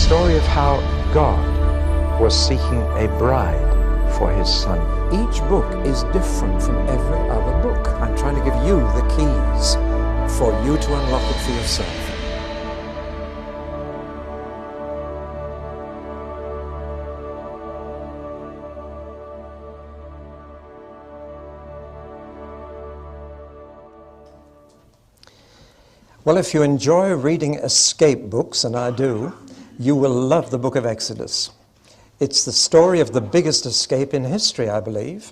story of how God was seeking a bride for his son. Each book is different from every other book. I'm trying to give you the keys for you to unlock it for yourself. Well, if you enjoy reading escape books, and I do, you will love the book of Exodus. It's the story of the biggest escape in history, I believe.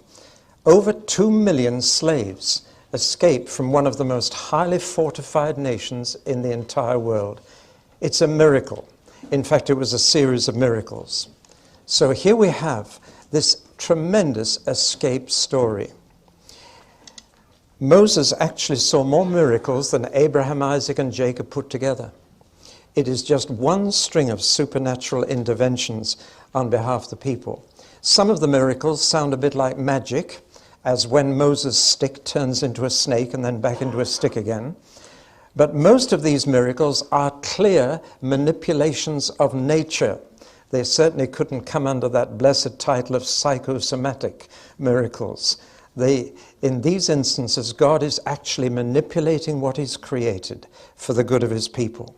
Over 2 million slaves escaped from one of the most highly fortified nations in the entire world. It's a miracle. In fact, it was a series of miracles. So here we have this tremendous escape story. Moses actually saw more miracles than Abraham, Isaac, and Jacob put together. It is just one string of supernatural interventions on behalf of the people. Some of the miracles sound a bit like magic, as when Moses' stick turns into a snake and then back into a stick again. But most of these miracles are clear manipulations of nature. They certainly couldn't come under that blessed title of psychosomatic miracles. In these instances, God is actually manipulating what He's created for the good of His people.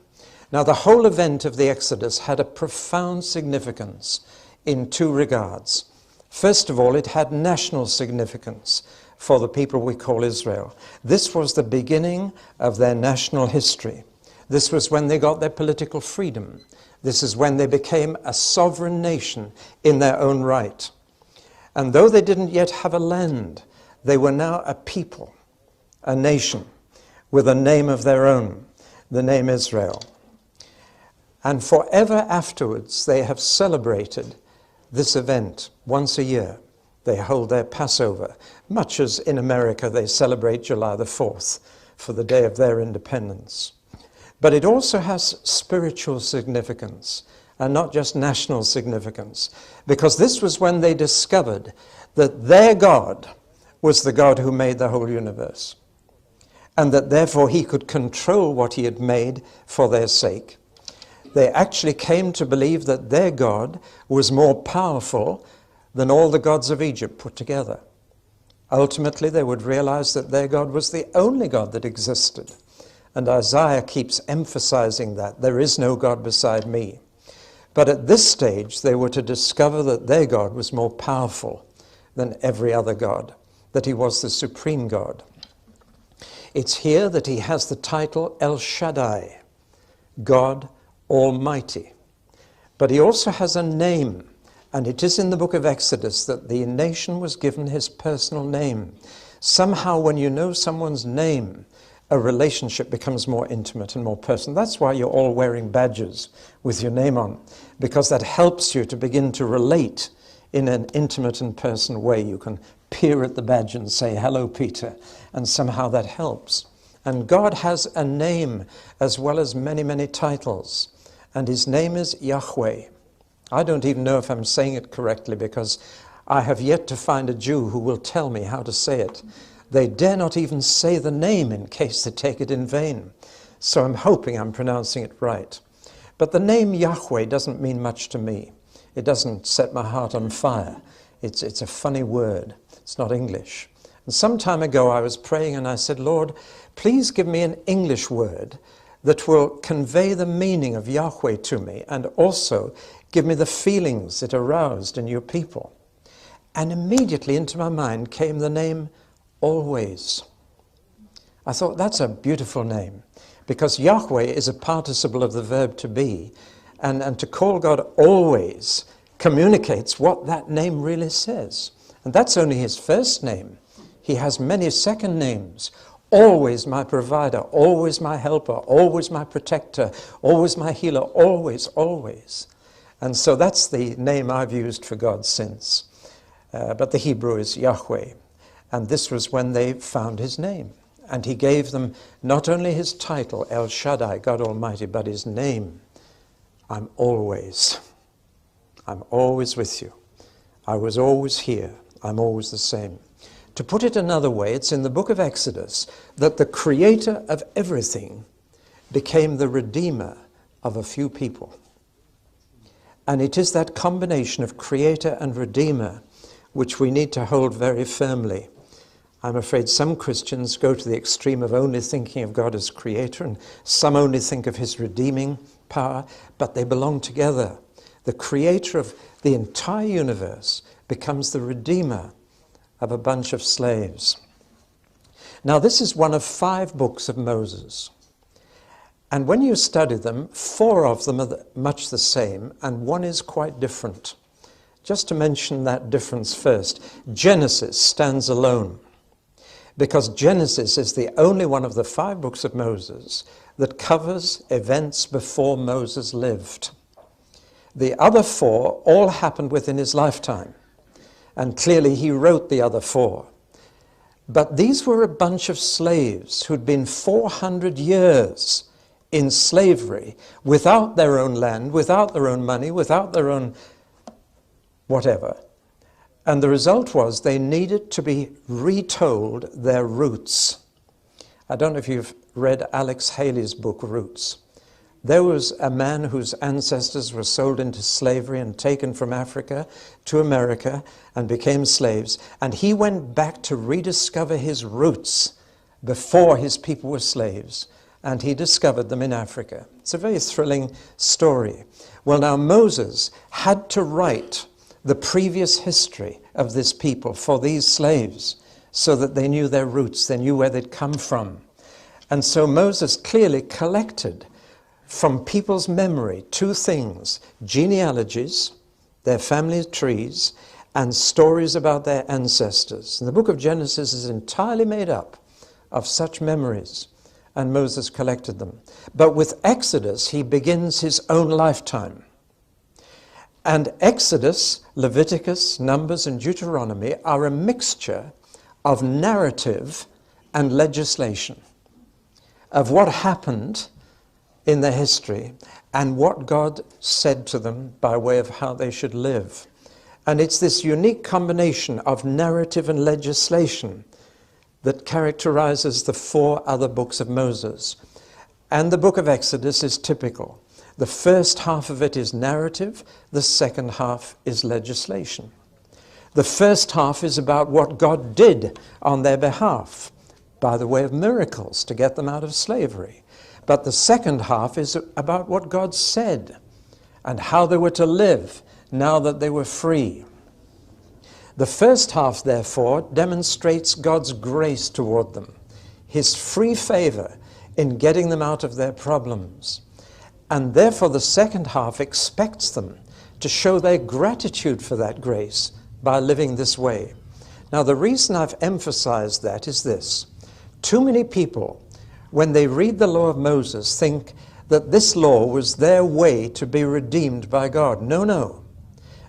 Now, the whole event of the Exodus had a profound significance in two regards. First of all, it had national significance for the people we call Israel. This was the beginning of their national history. This was when they got their political freedom. This is when they became a sovereign nation in their own right. And though they didn't yet have a land, they were now a people, a nation, with a name of their own, the name Israel. And forever afterwards, they have celebrated this event once a year. They hold their Passover, much as in America they celebrate July the 4th for the day of their independence. But it also has spiritual significance, and not just national significance, because this was when they discovered that their God was the God who made the whole universe, and that therefore He could control what He had made for their sake. They actually came to believe that their God was more powerful than all the gods of Egypt put together. Ultimately, they would realize that their God was the only God that existed. And Isaiah keeps emphasizing that there is no God beside me. But at this stage, they were to discover that their God was more powerful than every other God, that He was the supreme God. It's here that He has the title El Shaddai, God Almighty. But He also has a name, and it is in the book of Exodus that the nation was given His personal name. Somehow when you know someone's name, a relationship becomes more intimate and more personal. That's why you're all wearing badges with your name on, because that helps you to begin to relate in an intimate and personal way. You can peer at the badge and say, "Hello, Peter," and somehow that helps. And God has a name as well as many, many titles, and His name is Yahweh. I don't even know if I'm saying it correctly, because I have yet to find a Jew who will tell me how to say it. They dare not even say the name in case they take it in vain. So I'm hoping I'm pronouncing it right. But the name Yahweh doesn't mean much to me. It doesn't set my heart on fire. It's a funny word. It's not English. And some time ago I was praying and I said, "Lord, please give me an English word that will convey the meaning of Yahweh to me, and also give me the feelings it aroused in your people." And immediately into my mind came the name Always. I thought, that's a beautiful name, because Yahweh is a participle of the verb to be, and to call God always communicates what that name really says. And that's only His first name. He has many second names. Always my provider, always my helper, always my protector, always my healer, always, always. And so that's the name I've used for God since. But the Hebrew is Yahweh. And this was when they found His name. And He gave them not only His title, El Shaddai, God Almighty, but His name. I'm always with you. I was always here. I'm always the same. To put it another way, it's in the book of Exodus that the creator of everything became the redeemer of a few people. And it is that combination of creator and redeemer which we need to hold very firmly. I'm afraid some Christians go to the extreme of only thinking of God as creator, and some only think of his redeeming power, but they belong together. The creator of the entire universe becomes the redeemer of a bunch of slaves. Now, this is one of 5 books of Moses. And when you study them, 4 of them are much the same, and 1 is quite different. Just to mention that difference first, Genesis stands alone, because Genesis is the only one of the 5 books of Moses that covers events before Moses lived. The other 4 all happened within his lifetime, and clearly he wrote the other 4. But these were a bunch of slaves who'd been 400 years in slavery, without their own land, without their own money, without their own whatever. And the result was they needed to be retold their roots. I don't know if you've read Alex Haley's book, Roots. There was a man whose ancestors were sold into slavery and taken from Africa to America and became slaves. And he went back to rediscover his roots before his people were slaves. And he discovered them in Africa. It's a very thrilling story. Well, now Moses had to write the previous history of this people for these slaves so that they knew their roots, they knew where they'd come from. And so Moses clearly collected from people's memory 2 things: genealogies, their family trees, and stories about their ancestors. And the book of Genesis is entirely made up of such memories, and Moses collected them. But with Exodus, he begins his own lifetime. And Exodus, Leviticus, Numbers, and Deuteronomy are a mixture of narrative and legislation, of what happened in their history and what God said to them by way of how they should live. And it's this unique combination of narrative and legislation that characterizes the 4 other books of Moses. And the book of Exodus is typical. The first half of it is narrative, the second half is legislation. The first half is about what God did on their behalf by the way of miracles to get them out of slavery. But the second half is about what God said and how they were to live now that they were free. The first half, therefore, demonstrates God's grace toward them, his free favor in getting them out of their problems. And therefore, the second half expects them to show their gratitude for that grace by living this way. Now, the reason I've emphasized that is this. Too many people, when they read the law of Moses, think that this law was their way to be redeemed by God. No, no.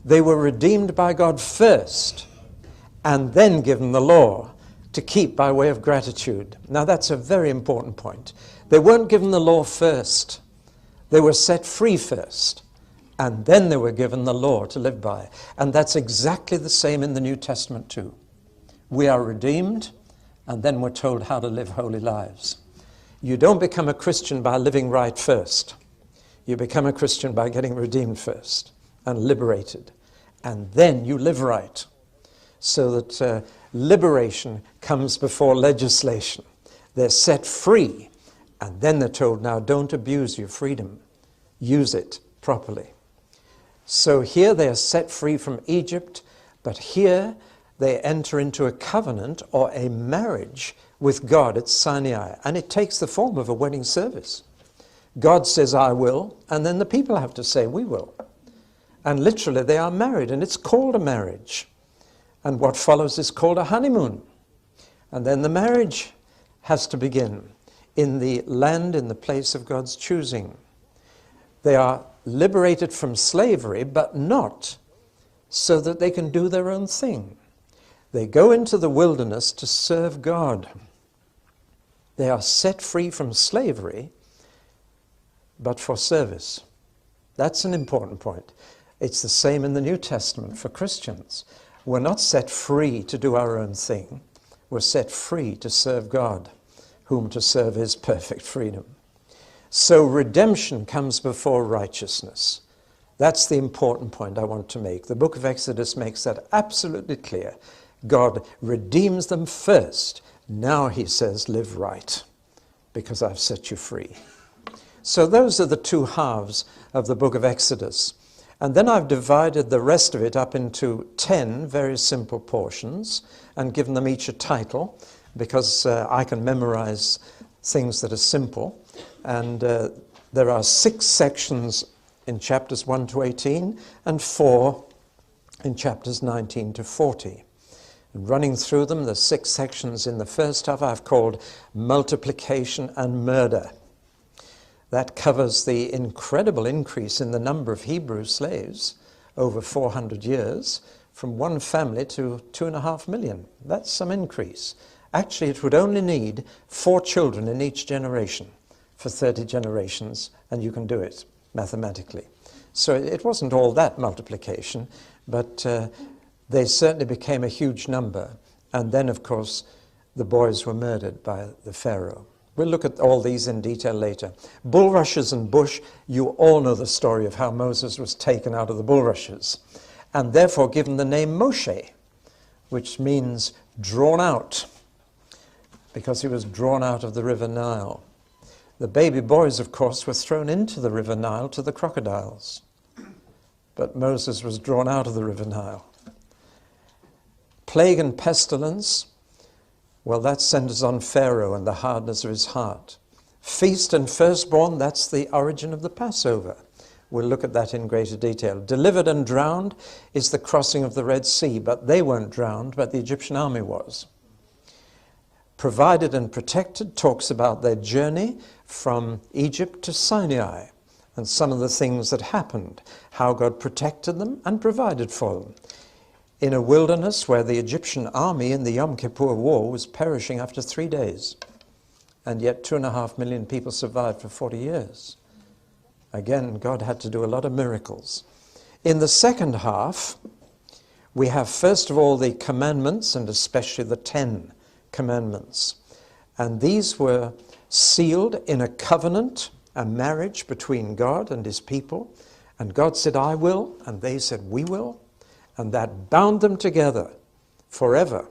They were redeemed by God first, and then given the law to keep by way of gratitude. Now, that's a very important point. They weren't given the law first. They were set free first, and then they were given the law to live by. And that's exactly the same in the New Testament too. We are redeemed, and then we're told how to live holy lives. You don't become a Christian by living right first. You become a Christian by getting redeemed first and liberated. And then you live right, so that liberation comes before legislation. They're set free, and then they're told, now don't abuse your freedom. Use it properly. So here they are set free from Egypt, but here they enter into a covenant or a marriage with God at Sinai, and it takes the form of a wedding service. God says, I will, and then the people have to say, we will. And literally they are married, and it's called a marriage. And what follows is called a honeymoon. And then the marriage has to begin in the land, in the place of God's choosing. They are liberated from slavery, but not so that they can do their own thing. They go into the wilderness to serve God. They are set free from slavery, but for service. That's an important point. It's the same in the New Testament for Christians. We're not set free to do our own thing. We're set free to serve God, whom to serve is perfect freedom. So redemption comes before righteousness. That's the important point I want to make. The book of Exodus makes that absolutely clear. God redeems them first. Now, he says, live right, because I've set you free. So those are the two halves of the book of Exodus. And then I've divided the rest of it up into 10 very simple portions and given them each a title, because I can memorize things that are simple. And there are 6 sections in chapters 1 to 18 and 4 in chapters 19 to 40. And running through them, the 6 sections in the first half I've called multiplication and murder. That covers the incredible increase in the number of Hebrew slaves over 400 years, from one family to 2.5 million. That's some increase. Actually, it would only need 4 children in each generation for 30 generations, and you can do it mathematically. So it wasn't all that multiplication, but they certainly became a huge number. And then, of course, the boys were murdered by the Pharaoh. We'll look at all these in detail later. Bulrushes and bush, you all know the story of how Moses was taken out of the bulrushes and therefore given the name Moshe, which means drawn out, because he was drawn out of the river Nile. The baby boys, of course, were thrown into the river Nile to the crocodiles, but Moses was drawn out of the river Nile. Plague and pestilence, well, that centers on Pharaoh and the hardness of his heart. Feast and firstborn, that's the origin of the Passover. We'll look at that in greater detail. Delivered and drowned is the crossing of the Red Sea, but they weren't drowned, but the Egyptian army was. Provided and protected talks about their journey from Egypt to Sinai and some of the things that happened, how God protected them and provided for them. In a wilderness where the Egyptian army in the Yom Kippur War was perishing after 3 days, and yet 2.5 million people survived for 40 years. Again, God had to do a lot of miracles. In the second half, we have first of all the commandments, and especially the 10 commandments. And these were sealed in a covenant, a marriage between God and his people. And God said, I will, and they said, we will. And that bound them together forever.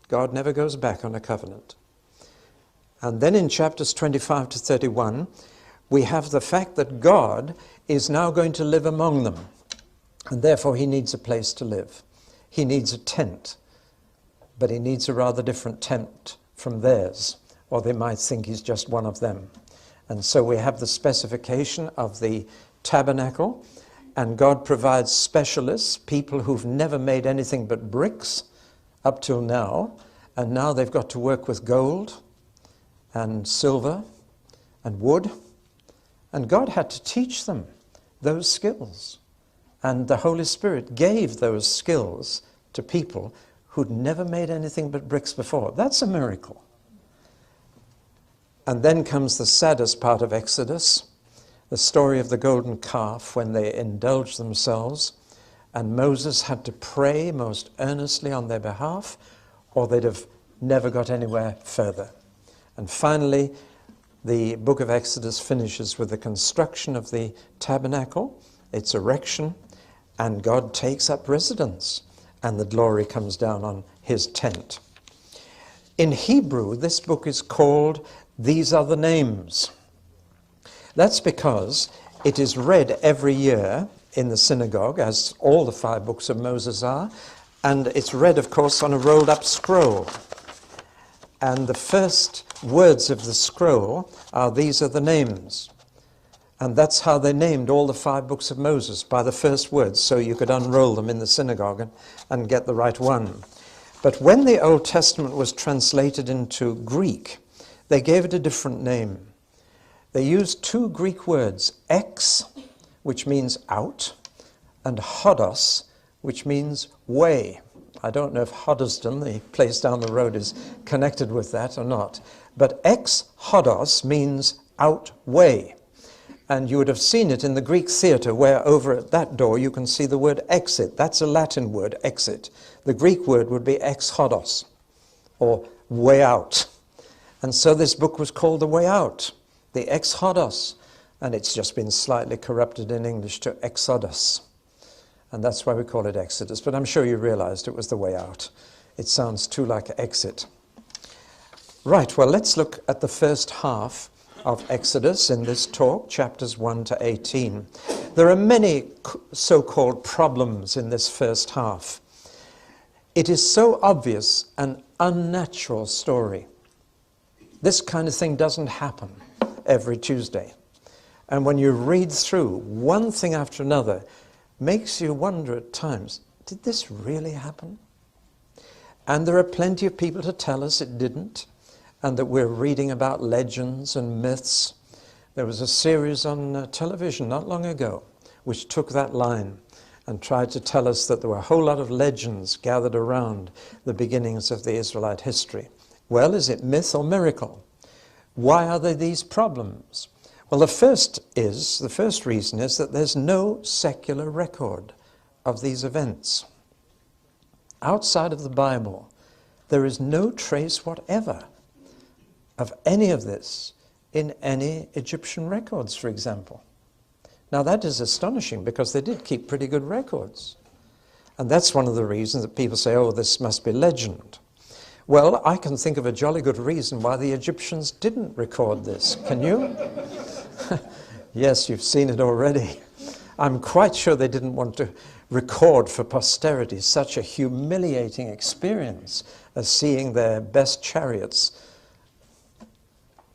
God never goes back on a covenant. And then in chapters 25 to 31, we have the fact that God is now going to live among them. And therefore he needs a place to live. He needs a tent. But he needs a rather different tent from theirs, or they might think he's just one of them. And so we have the specification of the tabernacle. And God provides specialists, people who've never made anything but bricks up till now. And now they've got to work with gold and silver and wood. And God had to teach them those skills. And the Holy Spirit gave those skills to people who'd never made anything but bricks before. That's a miracle. And then comes the saddest part of Exodus, the story of the golden calf when they indulged themselves, and Moses had to pray most earnestly on their behalf, or they'd have never got anywhere further. And finally, the book of Exodus finishes with the construction of the tabernacle, its erection, and God takes up residence, and the glory comes down on his tent. In Hebrew, this book is called These Are the Names. That's because it is read every year in the synagogue, as all the 5 books of Moses are, and it's read, of course, on a rolled-up scroll. And the first words of the scroll are, these are the names. And that's how they named all the 5 books of Moses, by the first words, so you could unroll them in the synagogue and get the right one. But when the Old Testament was translated into Greek, they gave it a different name. They used 2 Greek words, ex, which means out, and hodos, which means way. I don't know if Hoddesdon, the place down the road, is connected with that or not. But ex hodos means out way. And you would have seen it in the Greek theatre, where over at that door you can see the word exit. That's a Latin word, exit. The Greek word would be ex hodos, or way out. And so this book was called The Way Out, the ex hodos. and it's just been slightly corrupted in English to Exodus. And that's why we call it Exodus. But I'm sure you realized it was the way out. It sounds too like exit. Right, well, let's look at the first half of Exodus in this talk, chapters 1 to 18. There are many so-called problems in this first half. It is so obvious an unnatural story. This kind of thing doesn't happen every Tuesday. And when you read through one thing after another, makes you wonder at times, did this really happen? And there are plenty of people to tell us it didn't, and that we're reading about legends and myths. There was a series on television not long ago which took that line and tried to tell us that there were a whole lot of legends gathered around the beginnings of the Israelite history. Well, is it myth or miracle? Why are there these problems? Well, the first reason is that there's no secular record of these events. Outside of the Bible, there is no trace whatever of any of this in any Egyptian records, for example. Now that is astonishing because they did keep pretty good records. And that's one of the reasons that people say, oh, this must be legend. Well, I can think of a jolly good reason why the Egyptians didn't record this. Can you? Yes, you've seen it already. I'm quite sure they didn't want to record for posterity such a humiliating experience as seeing their best chariots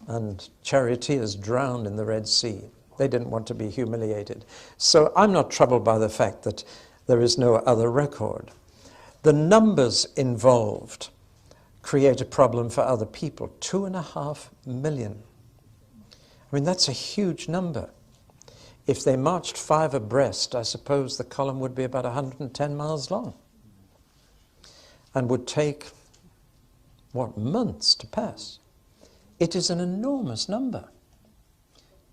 and charioteers drowned in the Red Sea. They didn't want to be humiliated. So I'm not troubled by the fact that there is no other record. The numbers involved create a problem for other people. 2.5 million. I mean, that's a huge number. If they marched 5 abreast, I suppose the column would be about 110 miles long and would take, months to pass. It is an enormous number.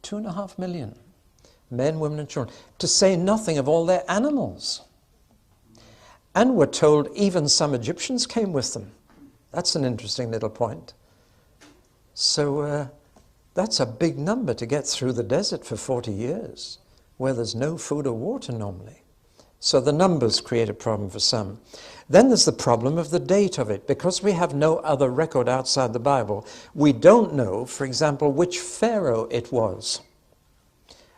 2.5 million. Men, women and children. To say nothing of all their animals. And we're told even some Egyptians came with them. That's an interesting little point. So that's a big number to get through the desert for 40 years, where there's no food or water normally. So the numbers create a problem for some. Then there's the problem of the date of it. Because we have no other record outside the Bible, we don't know, for example, which pharaoh it was.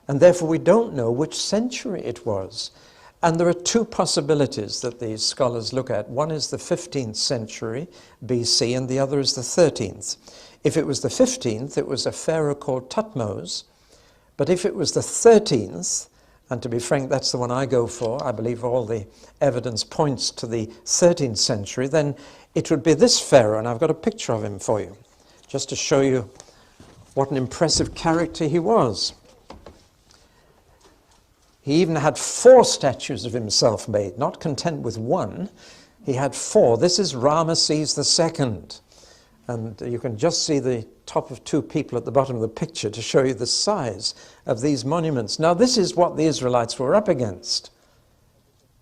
And therefore we don't know which century it was. And there are 2 possibilities that these scholars look at. One is the 15th century BC, and the other is the 13th. If it was the 15th, it was a pharaoh called Thutmose. But if it was the 13th, and to be frank, that's the one I go for, I believe all the evidence points to the 13th century, then it would be this pharaoh, and I've got a picture of him for you, just to show you what an impressive character he was. He even had 4 statues of himself made, not content with 1. He had 4. This is Ramesses II. And you can just see the top of 2 people at the bottom of the picture to show you the size of these monuments. Now, this is what the Israelites were up against.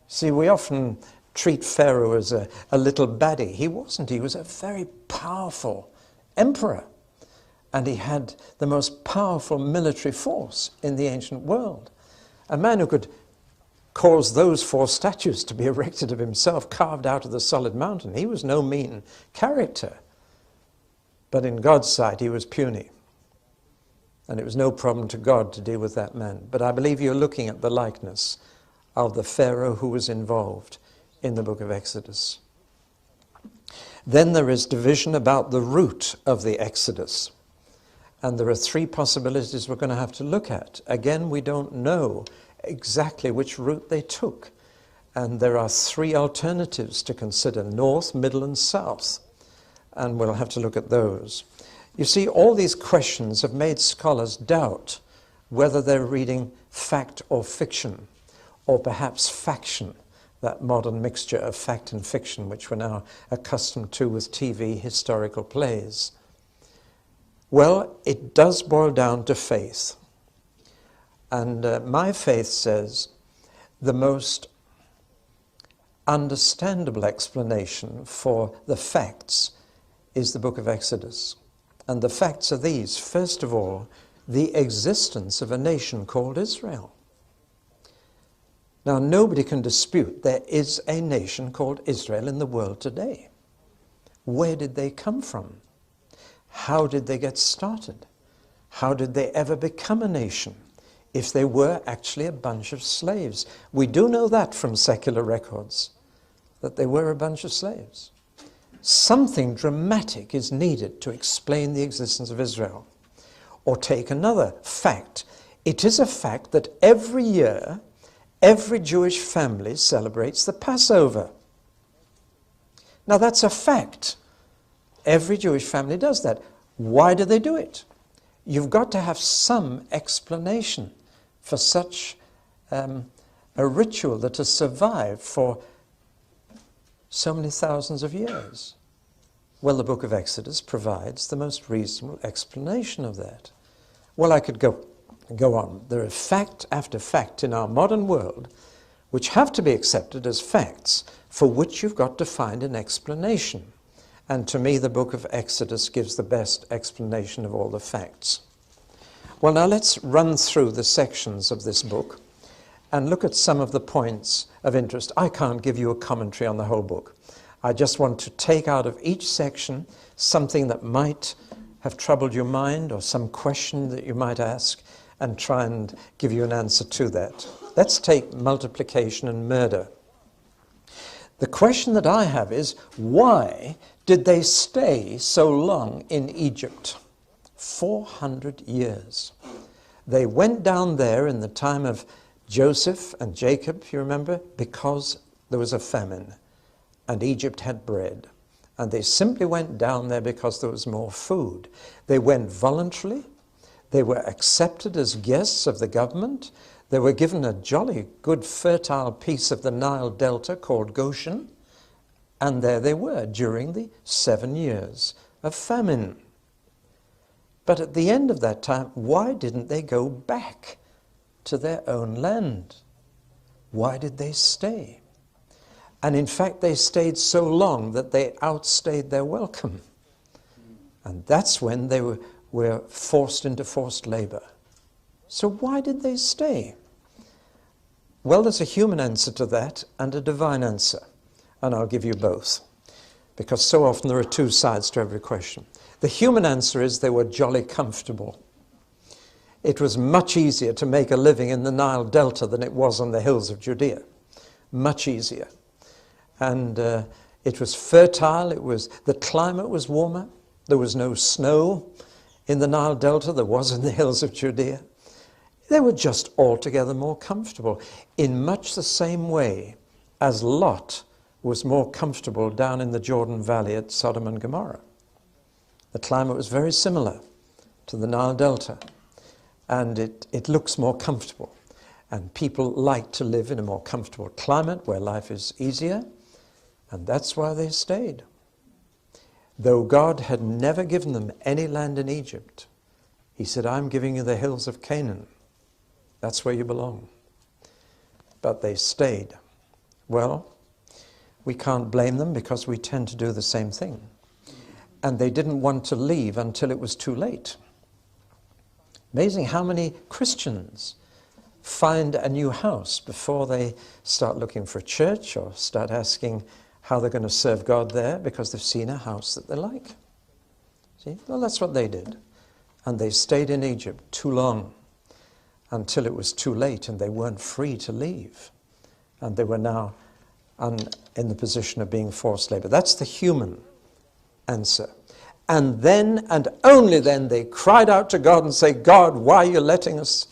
See, we often treat Pharaoh as a little baddie. He wasn't. He was a very powerful emperor. And he had the most powerful military force in the ancient world. A man who could cause those 4 statues to be erected of himself, carved out of the solid mountain. He was no mean character. But in God's sight, he was puny. And it was no problem to God to deal with that man. But I believe you're looking at the likeness of the Pharaoh who was involved in the book of Exodus. Then there is division about the route of the Exodus. And there are 3 possibilities we're going to have to look at. Again, we don't know exactly which route they took. And there are 3 alternatives to consider: north, middle, and south. And we'll have to look at those. You see, all these questions have made scholars doubt whether they're reading fact or fiction, or perhaps faction, that modern mixture of fact and fiction which we're now accustomed to with TV historical plays. Well, it does boil down to faith. And my faith says the most understandable explanation for the facts is the book of Exodus. And the facts are these. First of all, the existence of a nation called Israel. Now, nobody can dispute there is a nation called Israel in the world today. Where did they come from? How did they get started? How did they ever become a nation if they were actually a bunch of slaves? We do know that from secular records, that they were a bunch of slaves. Something dramatic is needed to explain the existence of Israel. Or take another fact. It is a fact that every year, every Jewish family celebrates the Passover. Now that's a fact. Every Jewish family does that. Why do they do it? You've got to have some explanation for such a ritual that has survived for so many thousands of years. Well, the book of Exodus provides the most reasonable explanation of that. Well, I could go on. There are fact after fact in our modern world which have to be accepted as facts for which you've got to find an explanation. And to me, the book of Exodus gives the best explanation of all the facts. Well, now let's run through the sections of this book and look at some of the points of interest. I can't give you a commentary on the whole book. I just want to take out of each section something that might have troubled your mind or some question that you might ask and try and give you an answer to that. Let's take multiplication and murder. The question that I have is, why did they stay so long in Egypt? 400 years. They went down there in the time of Joseph and Jacob, you remember, because there was a famine and Egypt had bread. And they simply went down there because there was more food. They went voluntarily. They were accepted as guests of the government. They were given a jolly good fertile piece of the Nile Delta called Goshen. And there they were during the 7 years of famine. But at the end of that time, why didn't they go back to their own land? Why did they stay? And in fact, they stayed so long that they outstayed their welcome. And that's when they were forced into forced labor. So why did they stay? Well, there's a human answer to that and a divine answer. And I'll give you both, because so often there are two sides to every question. The human answer is they were jolly comfortable. It was much easier to make a living in the Nile Delta than it was on the hills of Judea. Much easier. And it was fertile, the climate was warmer, there was no snow in the Nile Delta, there was in the hills of Judea. They were just altogether more comfortable, in much the same way as Lot was more comfortable down in the Jordan Valley at Sodom and Gomorrah. The climate was very similar to the Nile Delta, and it looks more comfortable. And people like to live in a more comfortable climate where life is easier, and that's why they stayed. Though God had never given them any land in Egypt, he said, I'm giving you the hills of Canaan. That's where you belong. But they stayed. Well, we can't blame them because we tend to do the same thing. And they didn't want to leave until it was too late. Amazing how many Christians find a new house before they start looking for a church or start asking how they're going to serve God there because they've seen a house that they like. See? Well, that's what they did. And they stayed in Egypt too long until it was too late and they weren't free to leave. And they were now in the position of being forced labor. That's the human answer. And then, and only then, they cried out to God and say, God, why are you letting us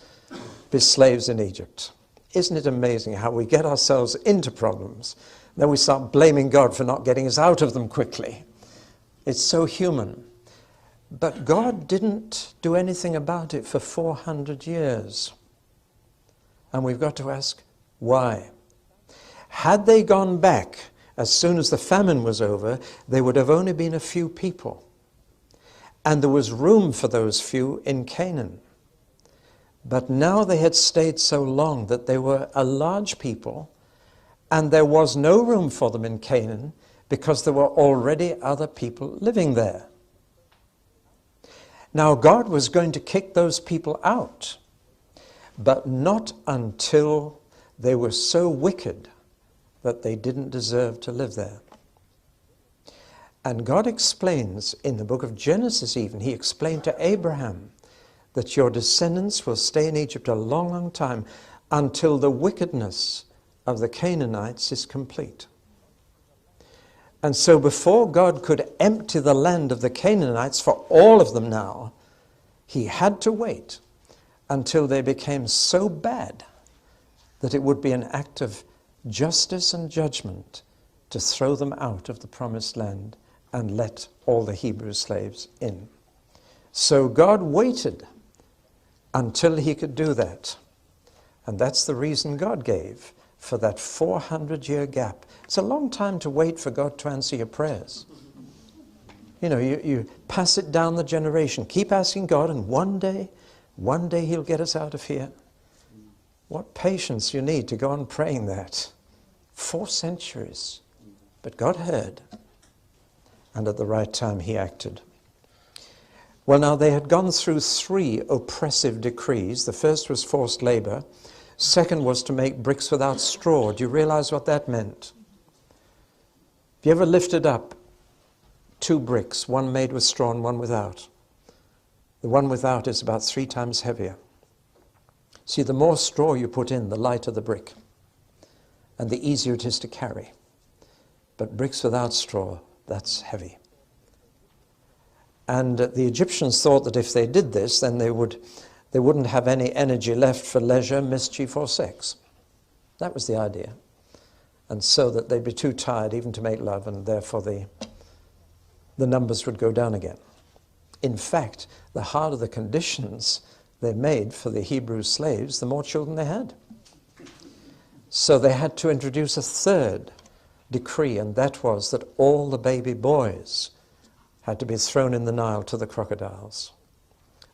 be slaves in Egypt? Isn't it amazing how we get ourselves into problems, then we start blaming God for not getting us out of them quickly? It's so human. But God didn't do anything about it for 400 years. And we've got to ask, why? Had they gone back as soon as the famine was over, there would have only been a few people. And there was room for those few in Canaan. But now they had stayed so long that they were a large people, and there was no room for them in Canaan because there were already other people living there. Now God was going to kick those people out, but not until they were so wicked that they didn't deserve to live there. And God explains in the book of Genesis even, he explained to Abraham that your descendants will stay in Egypt a long, long time until the wickedness of the Canaanites is complete. And so before God could empty the land of the Canaanites for all of them now, he had to wait until they became so bad that it would be an act of justice and judgment to throw them out of the promised land and let all the Hebrew slaves in. So God waited until he could do that. And that's the reason God gave for that 400-year gap. It's a long time to wait for God to answer your prayers. You know, you pass it down the generation. Keep asking God, and one day he'll get us out of here. What patience you need to go on praying that. 4 centuries. But God heard, and at the right time he acted. Well, now they had gone through 3 oppressive decrees. The first was forced labor. Second was to make bricks without straw. Do you realize what that meant? Have you ever lifted up 2 bricks, one made with straw and one without? The one without is about 3 times heavier. See, the more straw you put in, the lighter the brick, and the easier it is to carry. But bricks without straw, that's heavy. And the Egyptians thought that if they did this, then they wouldn't have any energy left for leisure, mischief, or sex. That was the idea. And so that they'd be too tired even to make love, and therefore the numbers would go down again. In fact, the harder the conditions they made for the Hebrew slaves, the more children they had. So they had to introduce a 3rd decree, and that was that all the baby boys had to be thrown in the Nile to the crocodiles.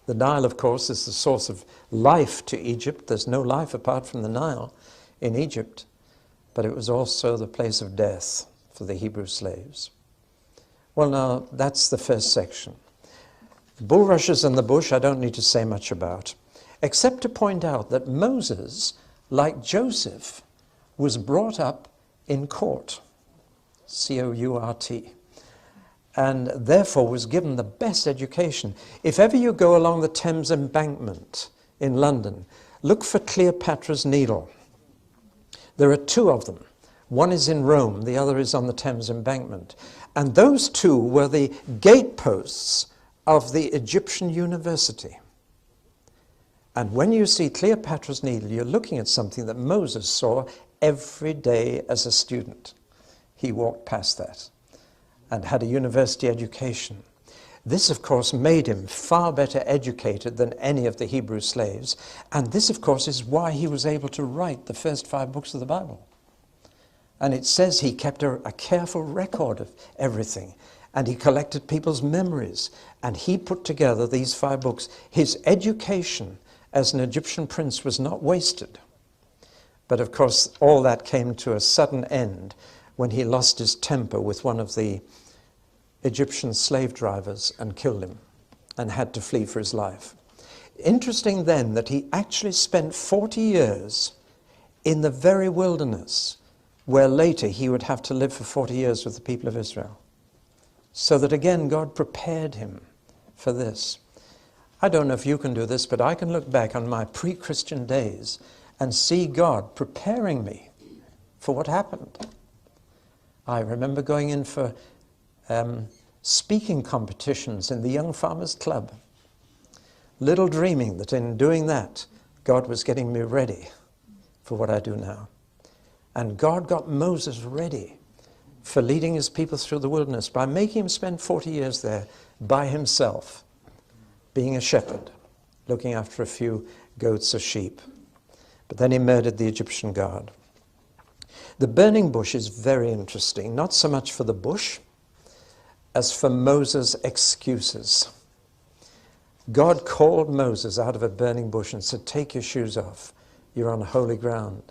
The Nile, of course, is the source of life to Egypt. There's no life apart from the Nile in Egypt, but it was also the place of death for the Hebrew slaves. Well, now, that's the first section. The bulrushes and the bush I don't need to say much about, except to point out that Moses, like Joseph, was brought up in court, C-O-U-R-T, and therefore was given the best education. If ever you go along the Thames embankment in London, look for Cleopatra's Needle. There are 2 of them. One is in Rome, the other is on the Thames embankment. And those 2 were the gateposts of the Egyptian university. And when you see Cleopatra's Needle, you're looking at something that Moses saw every day as a student. He walked past that and had a university education. This, of course, made him far better educated than any of the Hebrew slaves. And this, of course, is why he was able to write the first 5 books of the Bible. And it says he kept a careful record of everything. And he collected people's memories. And he put together these 5 books. His education as an Egyptian prince was not wasted. But of course, all that came to a sudden end when he lost his temper with one of the Egyptian slave drivers and killed him and had to flee for his life. Interesting then that he actually spent 40 years in the very wilderness where later he would have to live for 40 years with the people of Israel. So that again, God prepared him for this. I don't know if you can do this, but I can look back on my pre-Christian days and see God preparing me for what happened. I remember going in for speaking competitions in the Young Farmers Club, little dreaming that in doing that, God was getting me ready for what I do now. And God got Moses ready for leading his people through the wilderness by making him spend 40 years there by himself, being a shepherd, looking after a few goats or sheep. But then he murdered the Egyptian guard. The burning bush is very interesting, not so much for the bush as for Moses' excuses. God called Moses out of a burning bush and said, take your shoes off, you're on holy ground.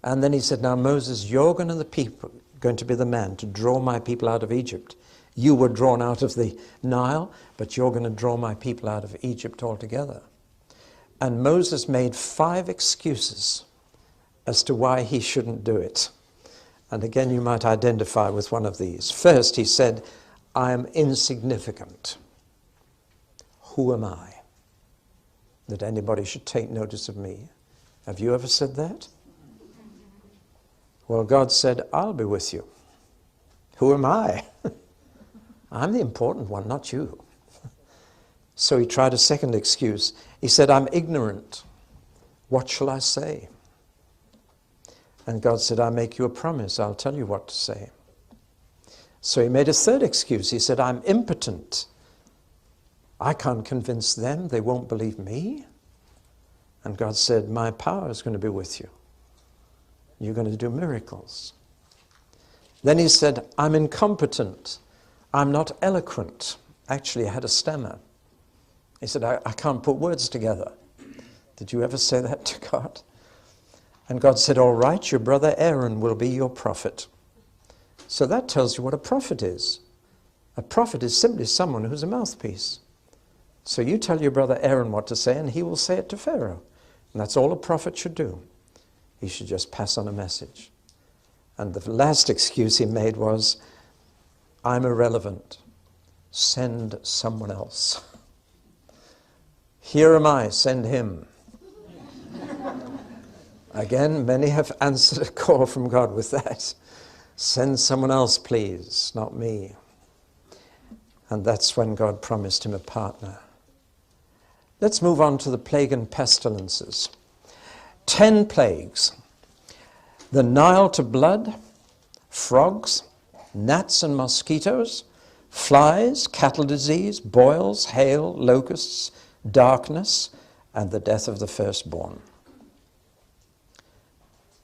And then he said, now Moses, you're going to be the man to draw my people out of Egypt. You were drawn out of the Nile, but you're going to draw my people out of Egypt altogether. And Moses made 5 excuses as to why he shouldn't do it. And again, you might identify with one of these. First, he said, I am insignificant. Who am I that anybody should take notice of me? Have you ever said that? Well, God said, I'll be with you. Who am I? I'm the important one, not you. So he tried a second excuse. He said, I'm ignorant. What shall I say? And God said, I make you a promise. I'll tell you what to say. So he made a third excuse. He said, I'm impotent. I can't convince them. They won't believe me. And God said, my power is going to be with you. You're going to do miracles. Then he said, I'm incompetent. I'm not eloquent. Actually, I had a stammer. He said, I can't put words together. Did you ever say that to God? And God said, all right, your brother Aaron will be your prophet. So that tells you what a prophet is. A prophet is simply someone who's a mouthpiece. So you tell your brother Aaron what to say, and he will say it to Pharaoh. And that's all a prophet should do. He should just pass on a message. And the last excuse he made was, I'm irrelevant. Send someone else. Here am I, send him. Again, many have answered a call from God with that. Send someone else, please, not me. And that's when God promised him a partner. Let's move on to the plague and pestilences. 10 plagues. The Nile to blood, frogs, gnats and mosquitoes, flies, cattle disease, boils, hail, locusts, darkness, and the death of the firstborn.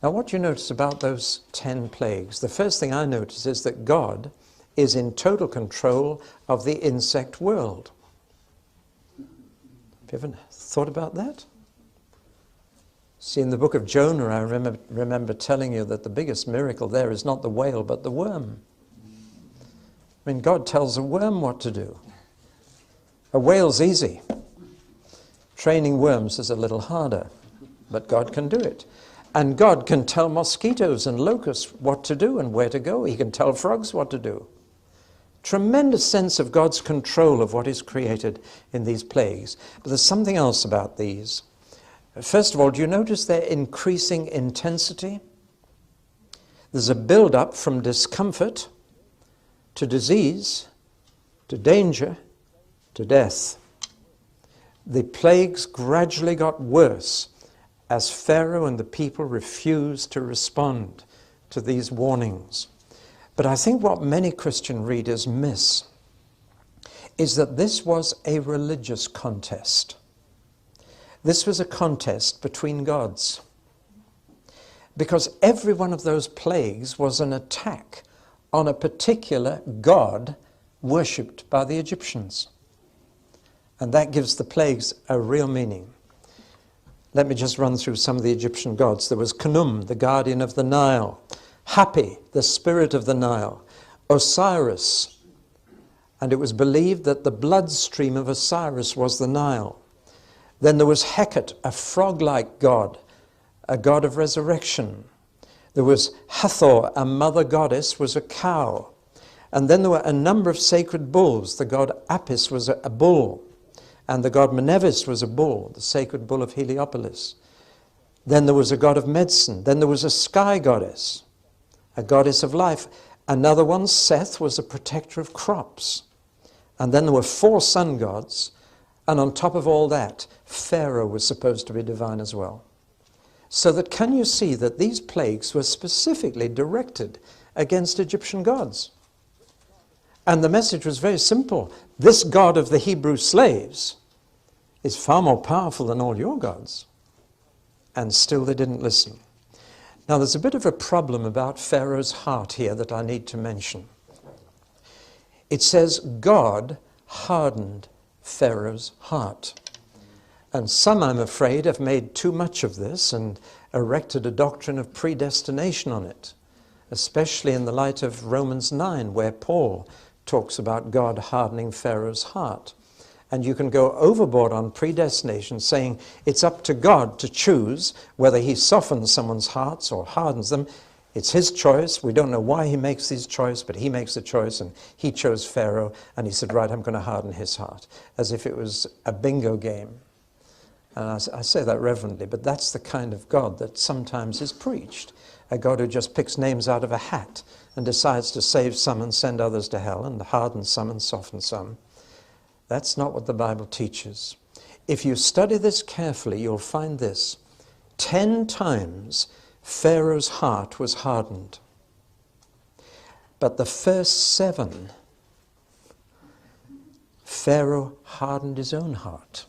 Now, what do you notice about those 10 plagues? The first thing I notice is that God is in total control of the insect world. Have you ever thought about that? See, in the book of Jonah, I remember telling you that the biggest miracle there is not the whale, but the worm. I mean, God tells a worm what to do. A whale's easy. Training worms is a little harder, but God can do it. And God can tell mosquitoes and locusts what to do and where to go. He can tell frogs what to do. Tremendous sense of God's control of what is created in these plagues. But there's something else about these. First of all, do you notice their increasing intensity? There's a build-up from discomfort to disease, to danger, to death. The plagues gradually got worse as Pharaoh and the people refused to respond to these warnings. But I think what many Christian readers miss is that this was a religious contest. This was a contest between gods. Because every one of those plagues was an attack on a particular god worshipped by the Egyptians. And that gives the plagues a real meaning. Let me just run through some of the Egyptian gods. There was Khnum, the guardian of the Nile. Hapi, the spirit of the Nile. Osiris. And it was believed that the bloodstream of Osiris was the Nile. Then there was Hecate, a frog-like god, a god of resurrection. There was Hathor, a mother goddess, was a cow. And then there were a number of sacred bulls. The god Apis was a bull. And the god Mnevis was a bull, the sacred bull of Heliopolis. Then there was a god of medicine. Then there was a sky goddess, a goddess of life. Another one, Seth, was a protector of crops. And then there were 4 sun gods. And on top of all that, Pharaoh was supposed to be divine as well. So that can you see that these plagues were specifically directed against Egyptian gods? And the message was very simple. This God of the Hebrew slaves is far more powerful than all your gods. And still they didn't listen. Now there's a bit of a problem about Pharaoh's heart here that I need to mention. It says God hardened Pharaoh's heart. And some, I'm afraid, have made too much of this and erected a doctrine of predestination on it, especially in the light of Romans 9, where Paul talks about God hardening Pharaoh's heart. And you can go overboard on predestination, saying it's up to God to choose whether he softens someone's hearts or hardens them. It's his choice. We don't know why he makes his choice, but he makes the choice, and he chose Pharaoh, and he said, right, I'm going to harden his heart, as if it was a bingo game. And I say that reverently, but that's the kind of God that sometimes is preached, a God who just picks names out of a hat and decides to save some and send others to hell, and harden some and soften some. That's not what the Bible teaches. If you study this carefully, you'll find this. 10 times Pharaoh's heart was hardened. But the first 7, Pharaoh hardened his own heart.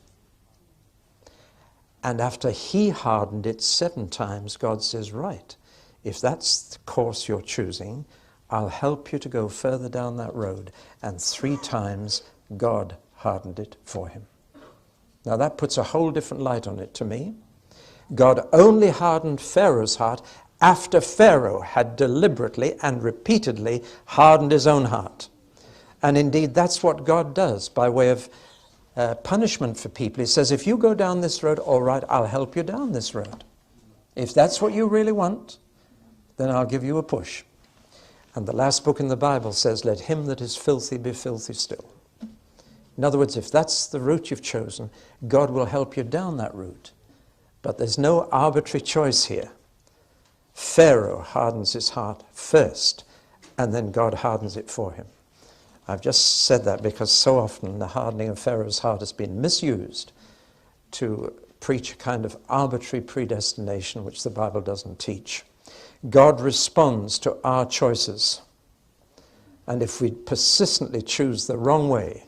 And after he hardened it 7 times, God says, right, if that's the course you're choosing, I'll help you to go further down that road. And 3 times, God hardened it for him. Now that puts a whole different light on it to me. God only hardened Pharaoh's heart after Pharaoh had deliberately and repeatedly hardened his own heart. And indeed, that's what God does by way of punishment for people. He says, if you go down this road, all right, I'll help you down this road. If that's what you really want, then I'll give you a push. And the last book in the Bible says, let him that is filthy be filthy still. In other words, if that's the route you've chosen, God will help you down that route. But there's no arbitrary choice here. Pharaoh hardens his heart first, and then God hardens it for him. I've just said that because so often the hardening of Pharaoh's heart has been misused to preach a kind of arbitrary predestination which the Bible doesn't teach. God responds to our choices. And if we persistently choose the wrong way,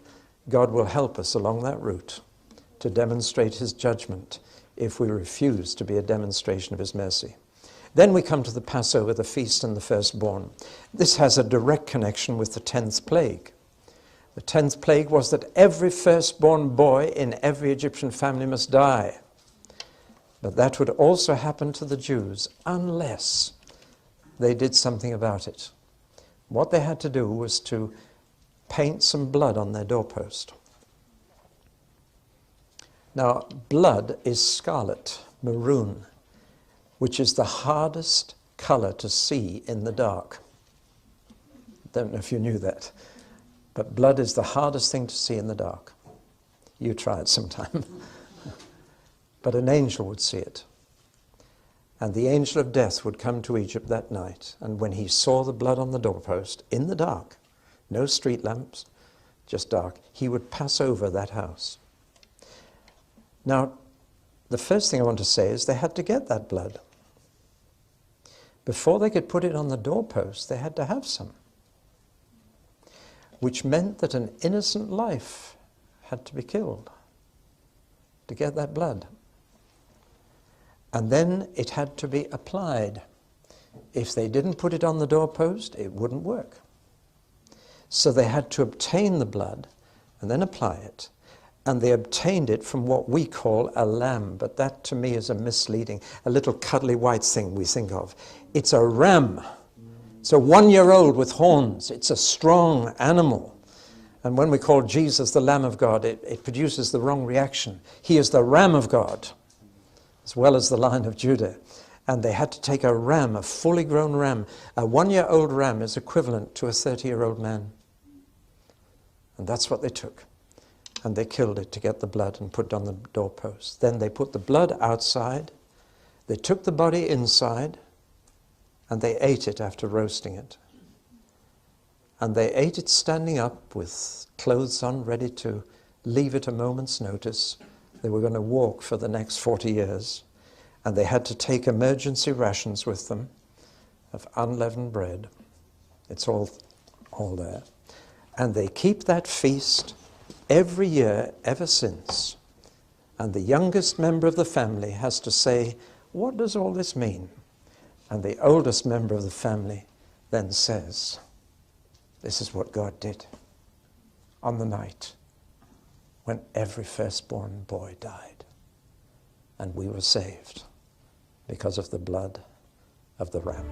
God will help us along that route to demonstrate his judgment if we refuse to be a demonstration of his mercy. Then we come to the Passover, the feast and the firstborn. This has a direct connection with the 10th plague. The 10th plague was that every firstborn boy in every Egyptian family must die. But that would also happen to the Jews unless they did something about it. What they had to do was to paint some blood on their doorpost. Now, blood is scarlet, maroon, which is the hardest color to see in the dark. Don't know if you knew that, but blood is the hardest thing to see in the dark. You try it sometime. But an angel would see it. And the angel of death would come to Egypt that night, and when he saw the blood on the doorpost, in the dark, no street lamps, just dark, he would pass over that house. Now, the first thing I want to say is they had to get that blood. Before they could put it on the doorpost, they had to have some, which meant that an innocent life had to be killed to get that blood. And then it had to be applied. If they didn't put it on the doorpost, it wouldn't work. So they had to obtain the blood and then apply it. And they obtained it from what we call a lamb, but that to me is a misleading, a little cuddly white thing we think of. It's a ram. It's a 1-year-old with horns. It's a strong animal. And when we call Jesus the Lamb of God, it produces the wrong reaction. He is the Ram of God, as well as the Lion of Judah. And they had to take a ram, a fully grown ram. A 1-year-old ram is equivalent to a 30-year-old man. And that's what they took. And they killed it to get the blood and put it on the doorpost. Then they put the blood outside. They took the body inside, and they ate it after roasting it. And they ate it standing up with clothes on, ready to leave at a moment's notice. They were going to walk for the next 40 years. And they had to take emergency rations with them of unleavened bread. It's all there. And they keep that feast every year ever since. And the youngest member of the family has to say, what does all this mean? And the oldest member of the family then says, this is what God did on the night when every firstborn boy died. And we were saved because of the blood of the Ram.